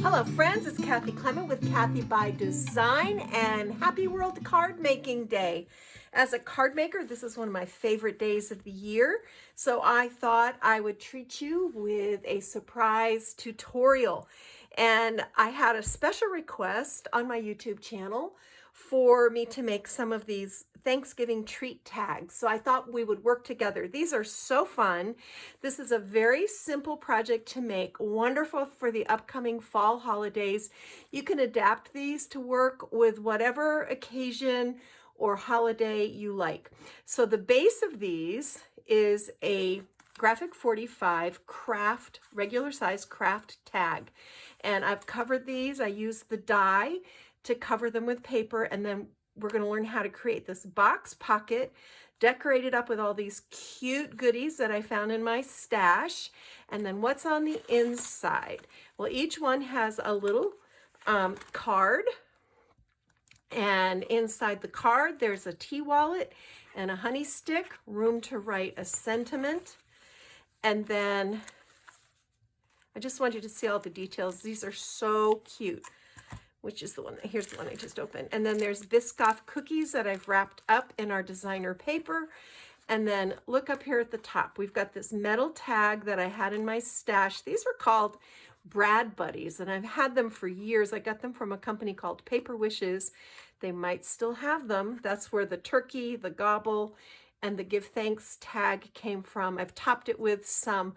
Hello friends, it's Kathy Clement with Kathy by Design, and happy World Card Making Day. As a card maker, this is one of my favorite days of the year, so I thought I would treat you with a surprise tutorial. And I had a special request on my YouTube channel for me to make some of these Thanksgiving treat tags. So I thought we would work together. These are so fun. This is a very simple project to make, wonderful for the upcoming fall holidays. You can adapt these to work with whatever occasion or holiday you like. So the base of these is a Graphic 45 craft, regular size craft tag. And I've covered these. I used the die to cover them with paper, and then we're going to learn how to create this box pocket, decorated up with all these cute goodies that I found in my stash. And then what's on the inside? Well, each one has a little card, and inside the card there's a tea wallet and a honey stick, room to write a sentiment. And then I just want you to see all the details. These are so cute. Which is the one, here's the one I just opened. And then there's Biscoff cookies that I've wrapped up in our designer paper. And then look up here at the top, we've got this metal tag that I had in my stash. These were called Brad Buddies, and I've had them for years. I got them from a company called Paper Wishes. They might still have them. That's where the turkey, the gobble, and the give thanks tag came from. I've topped it with some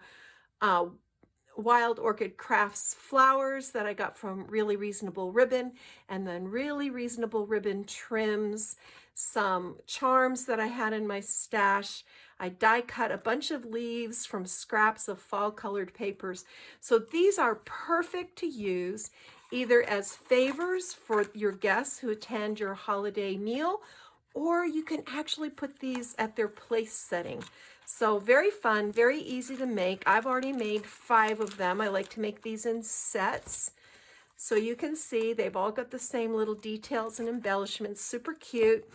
Wild Orchid Crafts flowers that I got from Really Reasonable Ribbon, and then Really Reasonable Ribbon trims, some charms that I had in my stash. I die cut a bunch of leaves from scraps of fall colored papers. So these are perfect to use either as favors for your guests who attend your holiday meal, or you can actually put these at their place setting. So very fun, very easy to make. I've already made 5 of them. I like to make these in sets. So you can see they've all got the same little details and embellishments, super cute.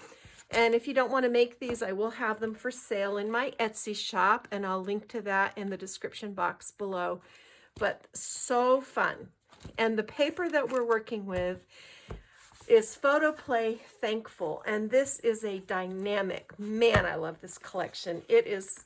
And if you don't want to make these, I will have them for sale in my Etsy shop, and I'll link to that in the description box below. But so fun. And the paper that we're working with is Photoplay Thankful, and this is a dynamic, man, I love this collection. It is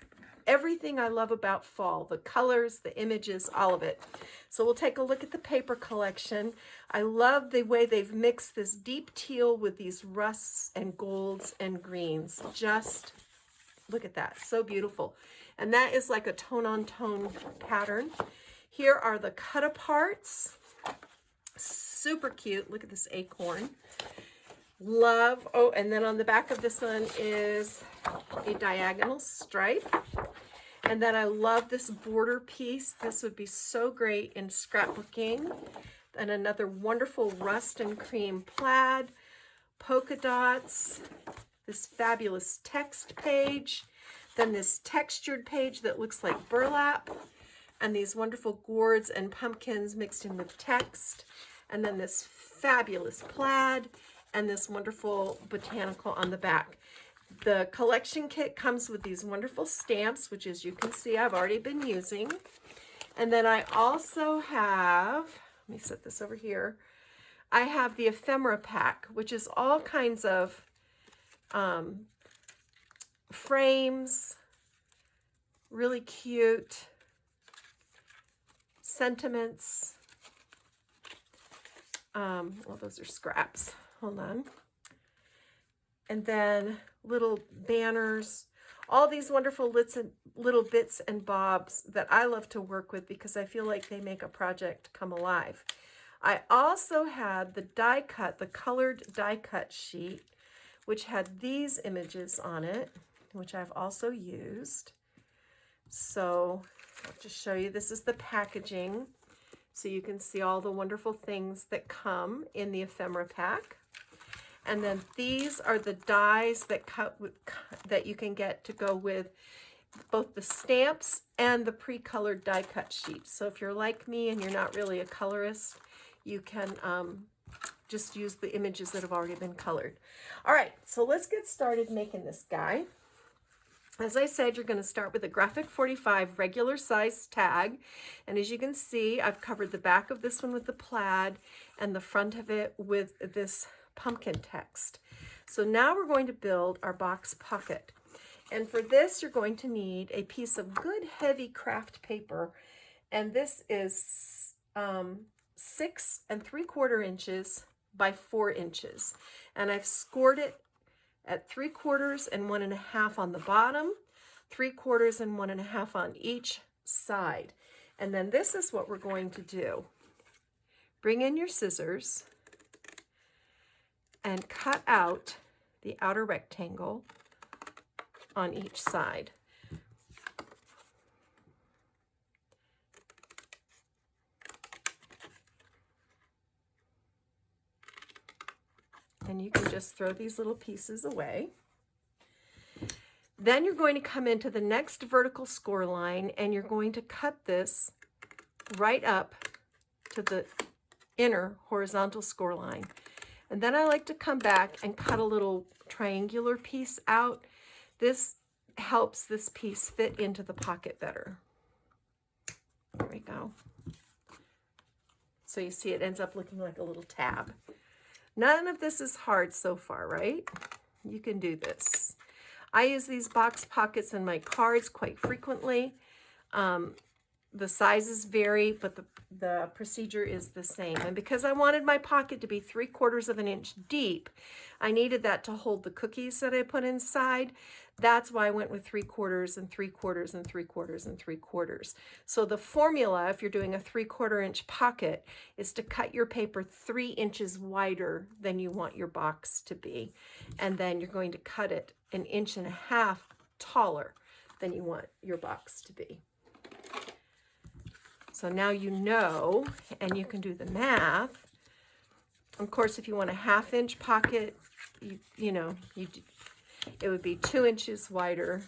everything I love about fall, the colors, the images, all of it. So we'll take a look at the paper collection. I love the way they've mixed this deep teal with these rusts and golds and greens. Just look at that, so beautiful. And that is like a tone-on-tone pattern. Here are the cut aparts. Super cute. Look at this acorn. Love. Oh, and then on the back of this one is a diagonal stripe. And then I love this border piece. This would be so great in scrapbooking. And another wonderful rust and cream plaid, polka dots, this fabulous text page, then this textured page that looks like burlap, and these wonderful gourds and pumpkins mixed in with text, and then this fabulous plaid, and this wonderful botanical on the back. The collection kit comes with these wonderful stamps, which, as you can see, I've already been using. And then I also have, let me set this over here, I have the ephemera pack, which is all kinds of frames, really cute sentiments. Well, those are scraps. Hold on. And then little banners, all these wonderful little bits and bobs that I love to work with because I feel like they make a project come alive. I also had the die cut, the colored die cut sheet, which had these images on it, which I've also used. So I'll just show you, this is the packaging. So you can see all the wonderful things that come in the ephemera pack. And then these are the dies that that you can get to go with both the stamps and the pre-colored die cut sheet. So if you're like me and you're not really a colorist, you can just use the images that have already been colored. All right, so let's get started making this guy. As I said, you're going to start with a graphic 45 regular size tag. And as you can see, I've covered the back of this one with the plaid and the front of it with this pumpkin text. So now we're going to build our box pocket. And for this, you're going to need a piece of good heavy craft paper. And this is 6 3/4 inches by 4 inches. And I've scored it at 3/4 and 1 1/2 on the bottom, 3/4 and 1 1/2 on each side. And then this is what we're going to do. Bring in your scissors and cut out the outer rectangle on each side. And you can just throw these little pieces away. Then you're going to come into the next vertical score line and you're going to cut this right up to the inner horizontal score line. And then I like to come back and cut a little triangular piece out. This helps this piece fit into the pocket better. There we go. So you see it ends up looking like a little tab. None of this is hard so far, right? You can do this. I use these box pockets in my cards quite frequently. The sizes vary, but the procedure is the same. And because I wanted my pocket to be 3/4 of an inch deep, I needed that to hold the cookies that I put inside. That's why I went with 3/4 and 3/4 and 3/4 and 3/4. So the formula, if you're doing a 3/4 inch pocket, is to cut your paper 3 inches wider than you want your box to be. And then you're going to cut it 1.5 inches taller than you want your box to be. So now you know, and you can do the math. Of course, if you want a 1/2 inch pocket, it would be 2 inches wider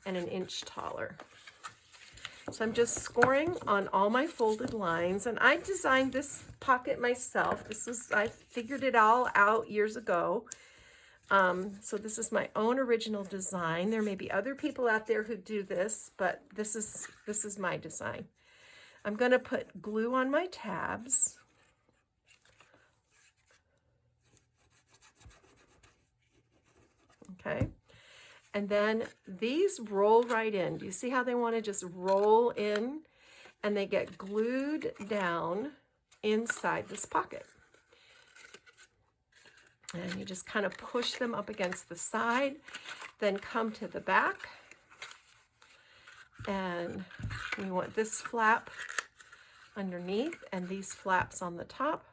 and 1 inch taller. So I'm just scoring on all my folded lines, and I designed this pocket myself. I figured it all out years ago. So this is my own original design. There may be other people out there who do this, but this is my design. I'm going to put glue on my tabs. Okay. And then these roll right in. Do you see how they want to just roll in? And they get glued down inside this pocket. And you just kind of push them up against the side, then come to the back. And we want this flap underneath and these flaps on the top.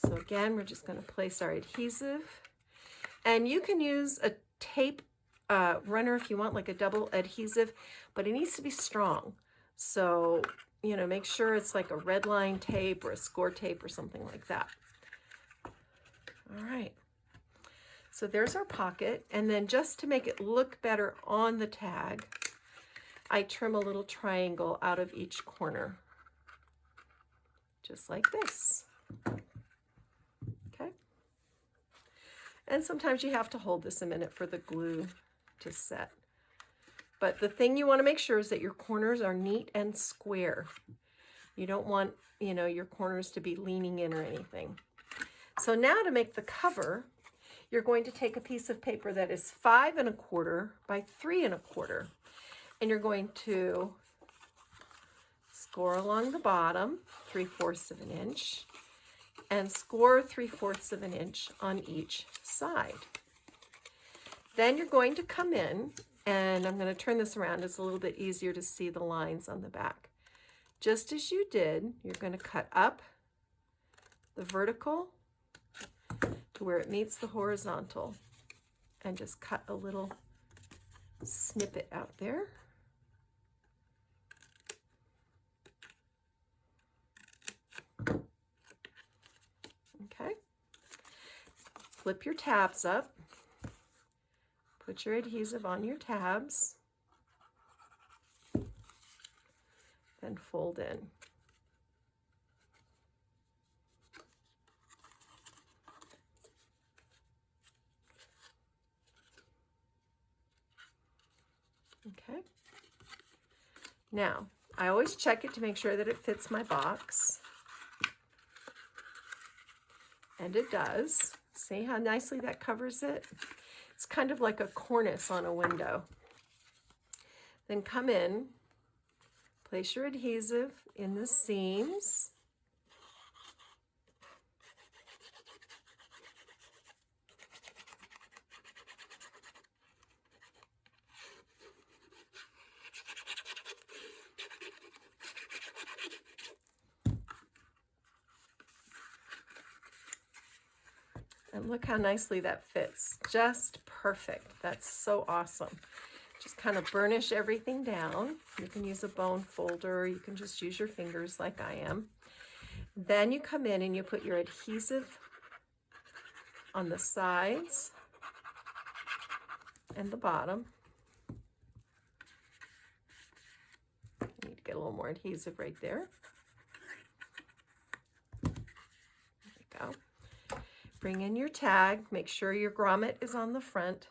So again, we're just going to place our adhesive. And you can use a tape runner if you want, like a double adhesive, but it needs to be strong. So, make sure it's like a red line tape or a score tape or something like that. All right. So there's our pocket. And then just to make it look better on the tag, I trim a little triangle out of each corner, just like this. Okay. And sometimes you have to hold this a minute for the glue to set. But the thing you want to make sure is that your corners are neat and square. You don't want, your corners to be leaning in or anything. So now to make the cover, you're going to take a piece of paper that is 5 1/4 by 3 1/4. And you're going to score along the bottom 3/4 of an inch and score 3/4 of an inch on each side. Then you're going to come in, and I'm going to turn this around. It's a little bit easier to see the lines on the back. Just as you did, you're going to cut up the vertical to where it meets the horizontal and just cut a little snippet out there. Okay. Flip your tabs up. Put your adhesive on your tabs. Then fold in. Okay. Now, I always check it to make sure that it fits my box. And it does. See how nicely that covers it? It's kind of like a cornice on a window. Then come in, place your adhesive in the seams. And look how nicely that fits. Just perfect. That's so awesome. Just kind of burnish everything down. You can use a bone folder. You can just use your fingers like I am. Then you come in and you put your adhesive on the sides and the bottom. You need to get a little more adhesive right there. There we go. Bring in your tag. Make sure your grommet is on the front.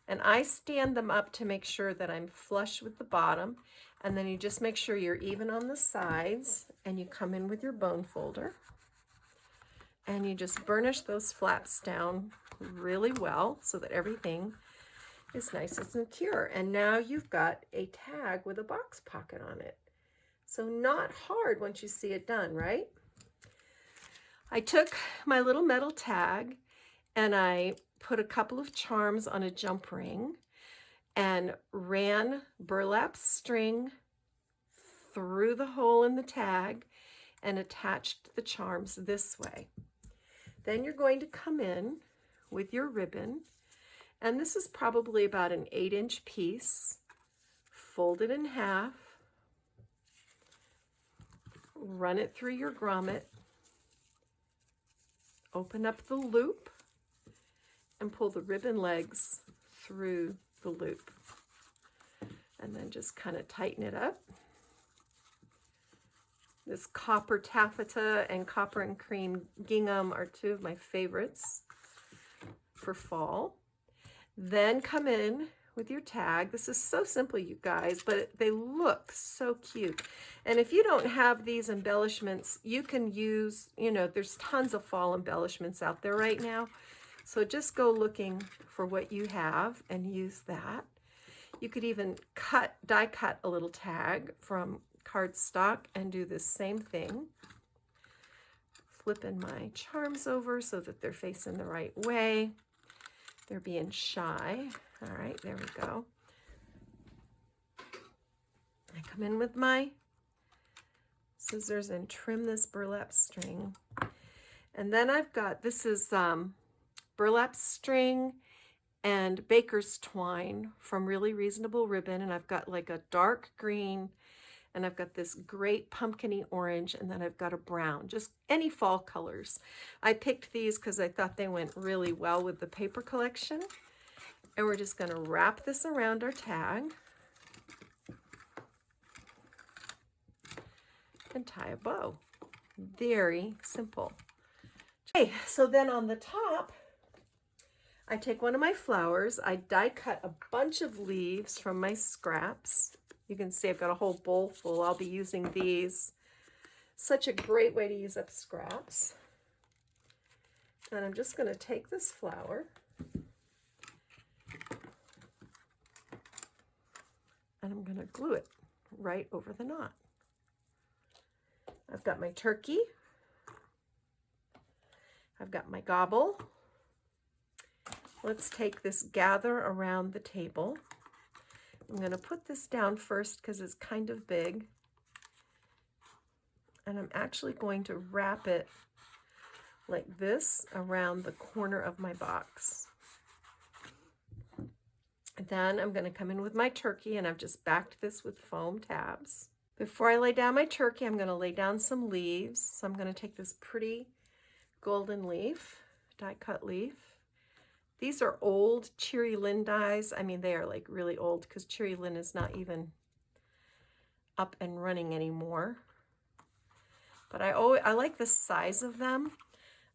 And I stand them up to make sure that I'm flush with the bottom. And then you just make sure you're even on the sides. And you come in with your bone folder. And you just burnish those flaps down really well so that everything is nice and secure. And now you've got a tag with a box pocket on it. So not hard once you see it done, right? I took my little metal tag and I put a couple of charms on a jump ring and ran burlap string through the hole in the tag and attached the charms this way. Then you're going to come in with your ribbon, and this is probably about an 8-inch piece. Fold it in half, run it through your grommet, open up the loop, and pull the ribbon legs through the loop. And then just kind of tighten it up. This copper taffeta and copper and cream gingham are two of my favorites for fall. Then come in with your tag. This is so simple, you guys, but they look so cute. And if you don't have these embellishments, you can use, there's tons of fall embellishments out there right now. So just go looking for what you have and use that. You could even die cut a little tag from cardstock and do the same thing. Flipping my charms over so that they're facing the right way. They're being shy. All right, there we go. I come in with my scissors and trim this burlap string. And then I've got, this is burlap string and baker's twine from Really Reasonable Ribbon. And I've got like a dark green, and I've got this great pumpkin-y orange, and then I've got a brown, just any fall colors. I picked these because I thought they went really well with the paper collection. And we're just gonna wrap this around our tag and tie a bow. Very simple. Okay, so then on the top, I take one of my flowers. I die cut a bunch of leaves from my scraps. You can see I've got a whole bowl full. I'll be using these. Such a great way to use up scraps. And I'm just going to take this flower and I'm going to glue it right over the knot. I've got my turkey. I've got my gobble. Let's take this gather around the table. I'm going to put this down first because it's kind of big. And I'm actually going to wrap it like this around the corner of my box. And then I'm going to come in with my turkey, and I've just backed this with foam tabs. Before I lay down my turkey, I'm going to lay down some leaves. So I'm going to take this pretty golden leaf, die cut leaf. These are old Cherry Lynn dies. I mean, they are like really old because Cherry Lynn is not even up and running anymore. But I like the size of them.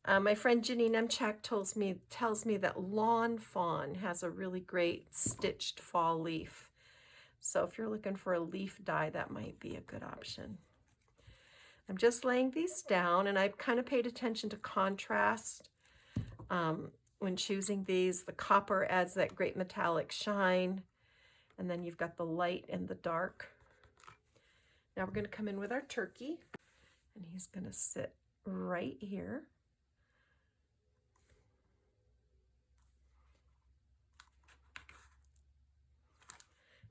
My friend Ginny Nemchak tells me that Lawn Fawn has a really great stitched fall leaf. So if you're looking for a leaf die, that might be a good option. I'm just laying these down, and I've kind of paid attention to contrast when choosing these. The copper adds that great metallic shine, and then you've got the light and the dark. Now we're going to come in with our turkey, and he's going to sit right here.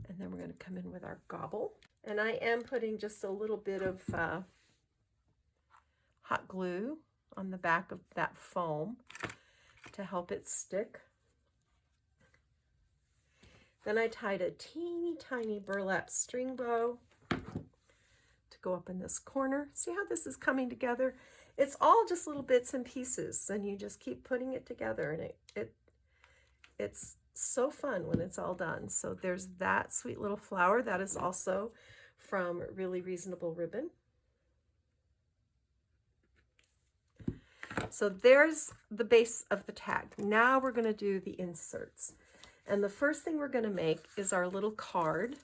And then we're going to come in with our gobble. And I am putting just a little bit of hot glue on the back of that foam to help it stick. Then I tied a teeny tiny burlap string bow to go up in this corner. See how this is coming together? It's all just little bits and pieces, and you just keep putting it together, and it's so fun when it's all done. So there's that sweet little flower. That is also from Really Reasonable Ribbon. So there's the base of the tag. Now we're going to do the inserts. And the first thing we're going to make is our little card.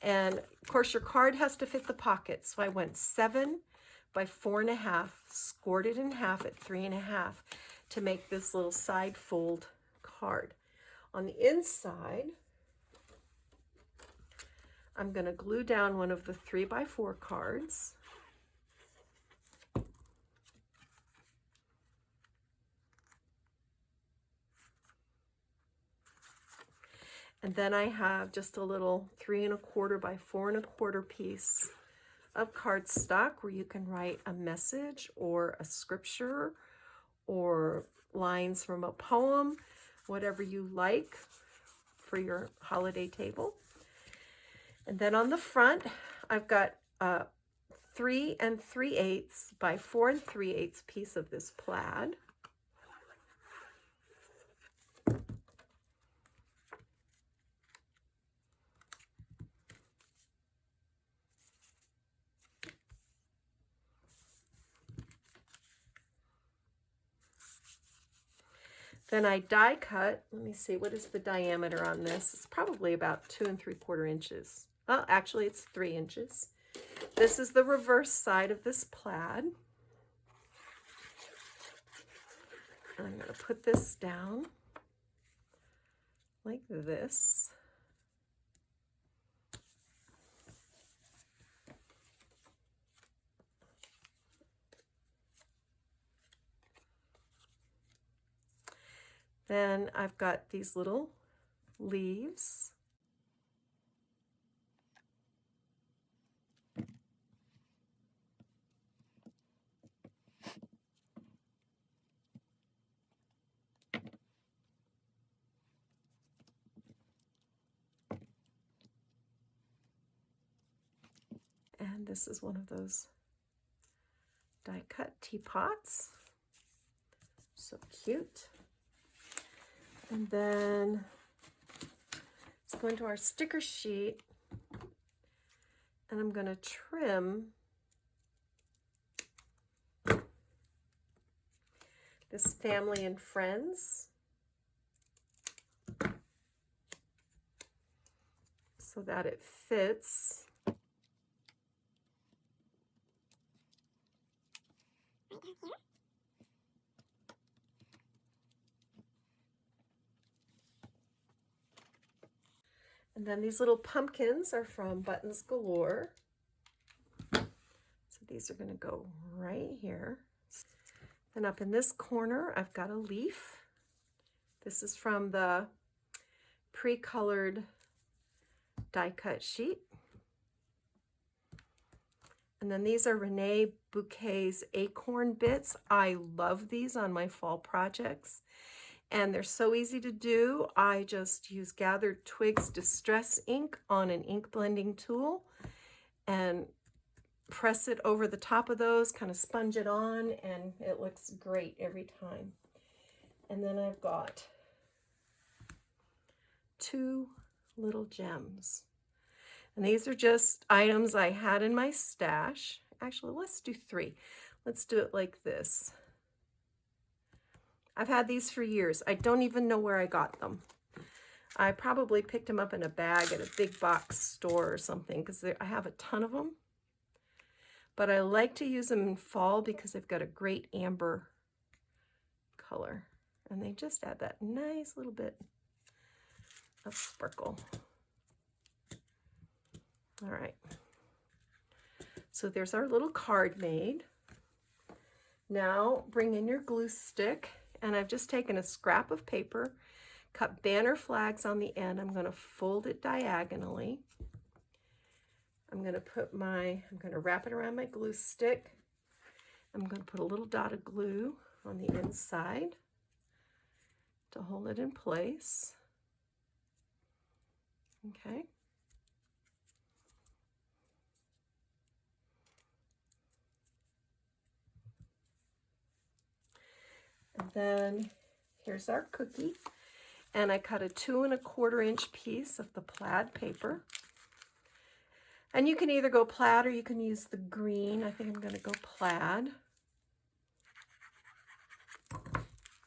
And of course your card has to fit the pocket. So I went 7 by 4.5, scored it in half at 3.5 to make this little side fold card. On the inside, I'm going to glue down one of the 3x4 cards. And then I have just a little 3¼ by 4¼ piece of cardstock where you can write a message or a scripture or lines from a poem, whatever you like for your holiday table. And then on the front, I've got a 3 3/8 by 4 3/8 piece of this plaid. Then I die cut. Let me see, what is the diameter on this? It's probably about 2 3/4 inches. Well, actually it's 3 inches. This is the reverse side of this plaid. And I'm going to put this down like this. Then I've got these little leaves. And this is one of those die cut teapots. So cute. And then let's go into our sticker sheet, and I'm going to trim this family and friends so that it fits. And then these little pumpkins are from Buttons Galore. So these are going to go right here. Then up in this corner, I've got a leaf. This is from the pre-colored die cut sheet. And then these are Renee Bouquet's acorn bits. I love these on my fall projects. And they're so easy to do. I just use Gathered Twigs Distress ink on an ink blending tool and press it over the top of those, kind of sponge it on, and it looks great every time. And then I've got 2 little gems. And these are just items I had in my stash. Actually, let's do 3. Let's do it like this. I've had these for years. I don't even know where I got them. I probably picked them up in a bag at a big box store or something because I have a ton of them. But I like to use them in fall because they've got a great amber color. And they just add that nice little bit of sparkle. All right. So there's our little card made. Now bring in your glue stick, and I've just taken a scrap of paper, cut banner flags on the end. I'm going to fold it diagonally. I'm going to wrap it around my glue stick. I'm going to put a little dot of glue on the inside to hold it in place. Okay. And then here's our cookie. And I cut a 2 1/4 inch piece of the plaid paper. And you can either go plaid or you can use the green. I think I'm going to go plaid.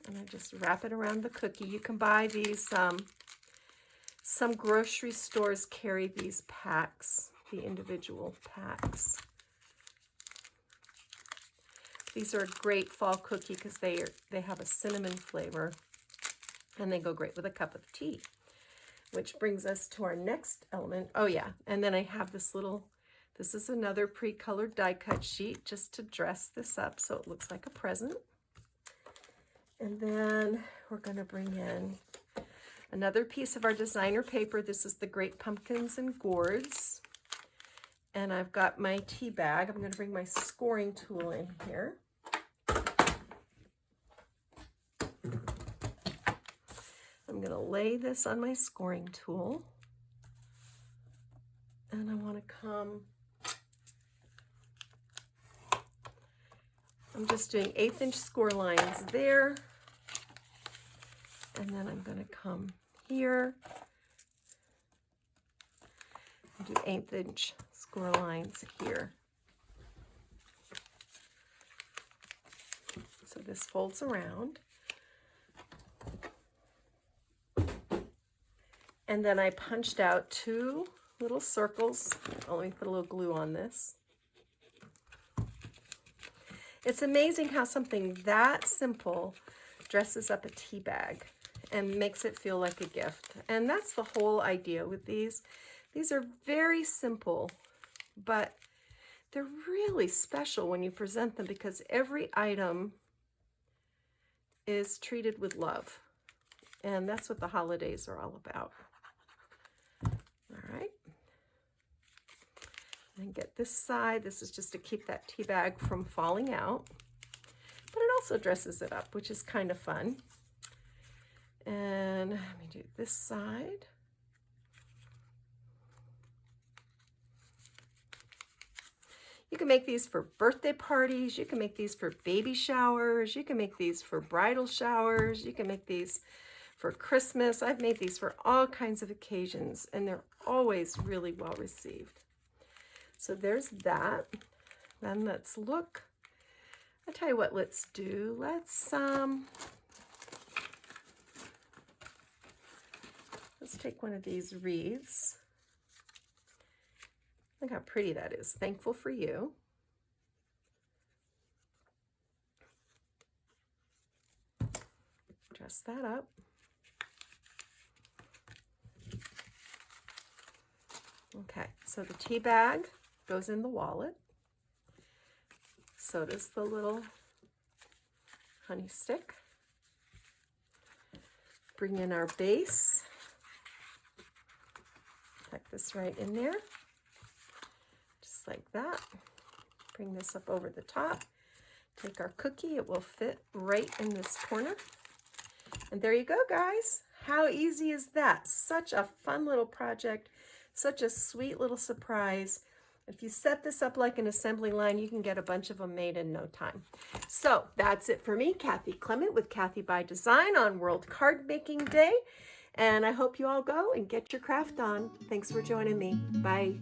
And I just wrap it around the cookie. You can buy these, some grocery stores carry these packs, the individual packs. These are a great fall cookie because they have a cinnamon flavor and they go great with a cup of tea. Which brings us to our next element. Oh yeah, and then I have this is another pre-colored die cut sheet just to dress this up so it looks like a present. And then we're going to bring in another piece of our designer paper. This is the Great Pumpkins and Gourds. And I've got my tea bag. I'm going to bring my scoring tool in here. I'm going to lay this on my scoring tool, and I want to I'm just doing 1/8 inch score lines there, and then I'm going to come here and do 1/8 inch score lines here. So this folds around. And then I punched out 2 little circles. Oh, let me put a little glue on this. It's amazing how something that simple dresses up a tea bag and makes it feel like a gift. And that's the whole idea with these. These are very simple, but they're really special when you present them because every item is treated with love. And that's what the holidays are all about. All right. And get this side. This is just to keep that tea bag from falling out. But it also dresses it up, which is kind of fun. And let me do this side. You can make these for birthday parties. You can make these for baby showers. You can make these for bridal showers. You can make these for Christmas. I've made these for all kinds of occasions, and they're always really well received. So there's that. Then let's look. I'll tell you what, let's do. Let's take one of these wreaths. Look how pretty that is. Thankful for you. Dress that up. Okay, so the tea bag goes in the wallet. So does the little honey stick. Bring in our base. Tuck this right in there. Just like that. Bring this up over the top. Take our cookie. It will fit right in this corner. And there you go, guys. How easy is that? Such a fun little project. Such a sweet little surprise. If you set this up like an assembly line, you can get a bunch of them made in no time. So that's it for me, Kathy Clement with Kathy by Design on World Card Making Day. And I hope you all go and get your craft on. Thanks for joining me. Bye.